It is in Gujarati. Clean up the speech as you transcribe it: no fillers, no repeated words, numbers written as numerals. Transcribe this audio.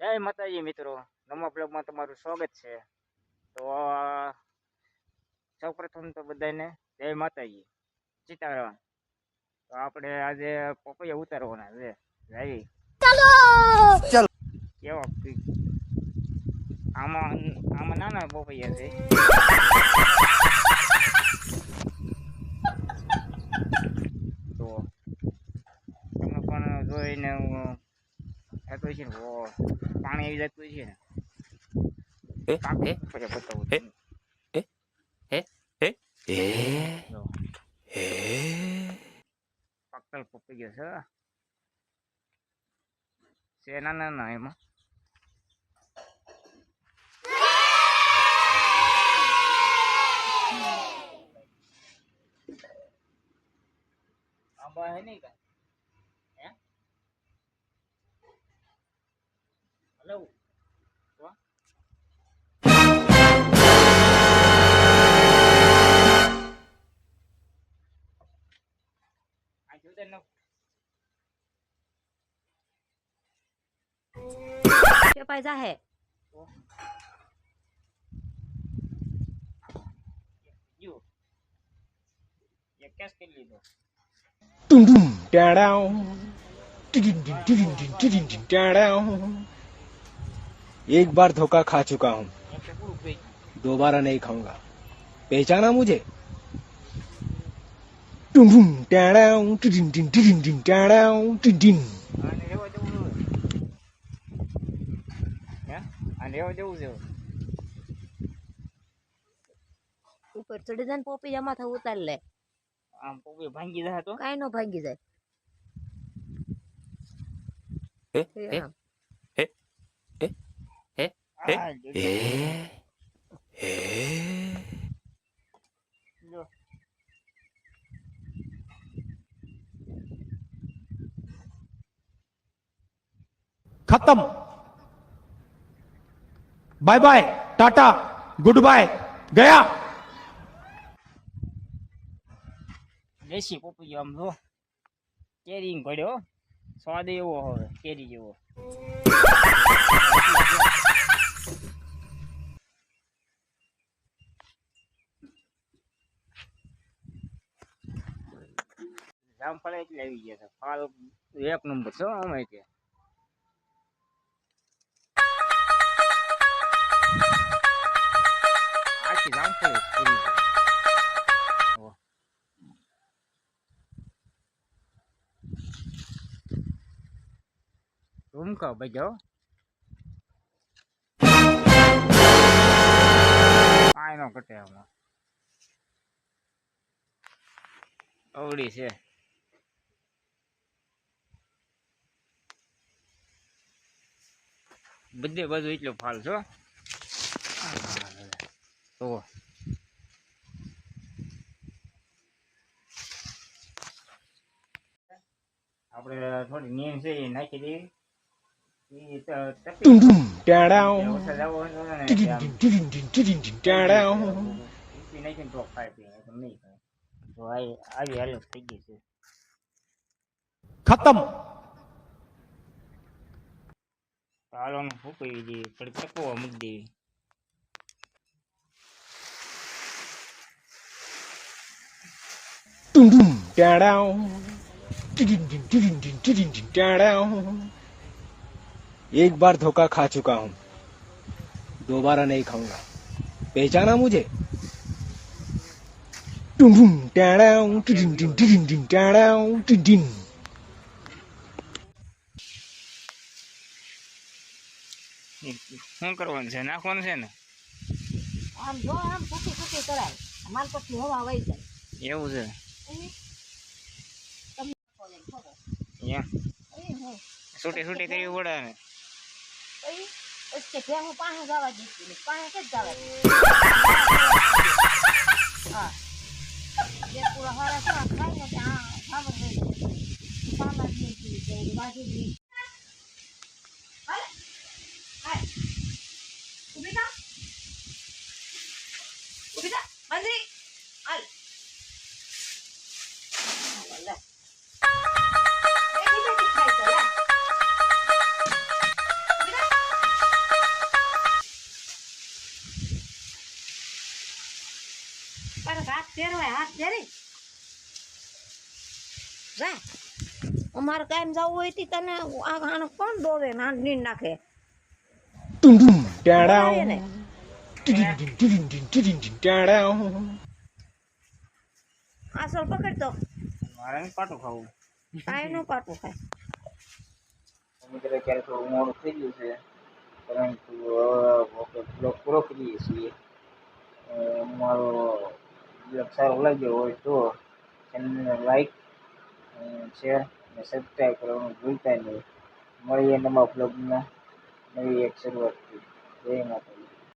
જય માતાજી મિત્રો, નમો બ્લોગમાં તમારું સ્વાગત છે. તો સૌપ્રથમ તો બધાને જય માતાજી, સીતારામ. તો આપણે આજે પપૈયા ઉતારવાના છે. જઈ ચલો કેવો આમાં આમાં નાના પપૈયા છે. તો તમે પણ જોઈને થતું છે ને પાણી આવી જતું છે ને પછી બતાવું પક્કલ પપૈયા છે નાના એમાં આંબા હે નહીં કા હે હેલો આ જોતે ન क्या पैसा है યુ ये कैश कर ली दो Dum dum down down. एक बार धोखा खा चुका हूँ, એટલે પૂરું થઈ दोबारा नहीं खाऊंगा. पहचाना मुझे? Dum dum down down. આને લેવા જવું હે આને લેવા જવું છે ऊपर चढ़ी जाने पोपी जमा था उतार ले આમ પપૈયા ભાંગી જાય તો काई नो भागी जाए हाँ। આ જો खत्म. Bye bye, tata, goodbye, गया. દેશી પપૈયો આમ જો કેરી ઘડ્યો સ્વાદ એવો હવે કેરી જેવો જામફળ એટલે આવી ગયા છે ફાલ એક નંબર છે અમે ત્યાં આખી જામફળ કરી રૂમકા બજાવ આય નો કટે આમાં અવળી છે બધે બાજુ એટલો ફાલ છો તો આપણે થોડી નીમ છે એ નાખી દેવી Dum dum down ઓછા જવો હોય ને down. નાખીને તો ખાય પીએ નહીં ખાય તો આવી હાલત થઈ ગઈ છે खत्म. હાલો ફૂકવી દેવી થોડી પકવવા મૂકી દેવી Dum dum down down. एक बार धोखा खा चुका हूँ, दोबारा नहीं खाऊंगा. पहचाना मुझे? Dum dum down down. શું કરવાનું છે નાખવાનું છે ને आम जो आम फूटी फूटी कराय माल पट्टी हवा वही जाए એવું છે અહીંયા છૂટી છૂટી કરવી પડે ને उसके फिर हम पानी जावा दी पानी के जावा हाँ ये पूरा हरा सा खाई ना हाँ खबर है पानी नहीं की जाए बाकी भी हाय हाय उबिता मंजरी हाल वाला પહેરવાય હાથ ફેરી જા અમારે કાયમ જવું હોય તી તને આ આને કોણ દોવે નીંદ નાખે Tum tum. Down બોલાવીએ ને down. આસળ પકડતો મારે નહીં પાટું ખાવું. કાંઈ નો પાટું ખાય મિત્રો ક્યારે થોડું મોડું થઈ ગયું છે, પરંતુ બ્લોગ પૂરો કરીએ છીએ. મારો બ્લોગ સારો લાગ્યો હોય તો ચેનલને લાઈક, શેર અને સબસ્ક્રાઈબ કરવાનું ભૂલતા નહીં. મળીએ નવા બ્લોગમાં નવી એક શરૂઆતથી. જય માતાજી.